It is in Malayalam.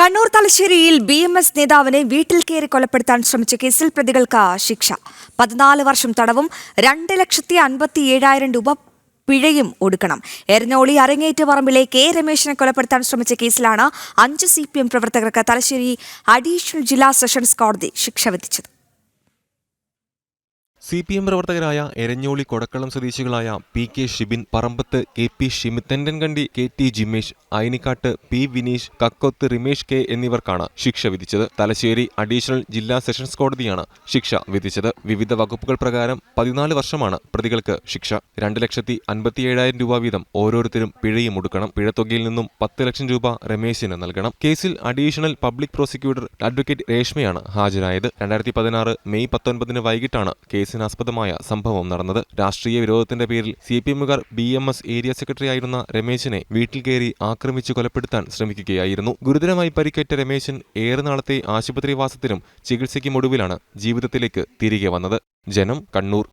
കണ്ണൂർ തലശ്ശേരിയിൽ BMS നേതാവിനെ വീട്ടിൽ കയറി കൊലപ്പെടുത്താൻ ശ്രമിച്ച കേസിൽ പ്രതികൾക്ക് ശിക്ഷ 14 വർഷം തടവും 2,57,000 രൂപ പിഴയും ഒടുക്കണം. എരഞ്ഞോളി അരങ്ങേറ്റപ്പറമ്പിലെ കെ രമേശിനെ കൊലപ്പെടുത്താൻ ശ്രമിച്ച കേസിലാണ് 5 CPM പ്രവർത്തകർക്ക് തലശ്ശേരി അഡീഷണൽ ജില്ലാ സെഷൻസ് കോടതി ശിക്ഷ വിധിച്ചത്. CPM പ്രവർത്തകരായ എരഞ്ഞോളി കൊടക്കളം സ്വദേശികളായ PK ഷിബിൻ, പറമ്പത്ത് KP Shimith, തെണ്ടൻകണ്ടി KT Jimesh, അയനിക്കാട്ട് P Vineesh, കക്കൊത്ത് Rimesh K എന്നിവർക്കാണ് ശിക്ഷ വിധിച്ചത്. തലശ്ശേരി അഡീഷണൽ ജില്ലാ സെഷൻസ് കോടതിയാണ് ശിക്ഷ വിധിച്ചത്. വിവിധ വകുപ്പുകൾ പ്രകാരം 14 വർഷമാണ് പ്രതികൾക്ക് ശിക്ഷ. 2,57,000 രൂപ വീതം ഓരോരുത്തരും പിഴയും ഒടുക്കണം. പിഴത്തുകയിൽ നിന്നും 10 ലക്ഷം രൂപ രമേശിന് നൽകണം. കേസിൽ അഡീഷണൽ പബ്ലിക് പ്രോസിക്യൂട്ടർ അഡ്വക്കേറ്റ് രേഷ്മയാണ് ഹാജരായത്. 2016 മെയ് 19 വൈകിട്ടാണ് കേസിനാസ്പദമായ സംഭവം നടന്നത്. രാഷ്ട്രീയ വിരോധത്തിന്റെ പേരിൽ CPMകാർ BMS ഏരിയ സെക്രട്ടറി ആയിരുന്ന രമേശിനെ വീട്ടിൽ കയറി ആക്രമിച്ചു കൊലപ്പെടുത്താൻ ശ്രമിക്കുകയായിരുന്നു. ഗുരുതരമായി പരിക്കേറ്റ രമേശൻ ഏറെ നാളത്തെ ആശുപത്രിവാസത്തിനും ചികിത്സയ്ക്കും ഒടുവിലാണ് ജീവിതത്തിലേക്ക് തിരികെ വന്നത്. ജനം, കണ്ണൂർ.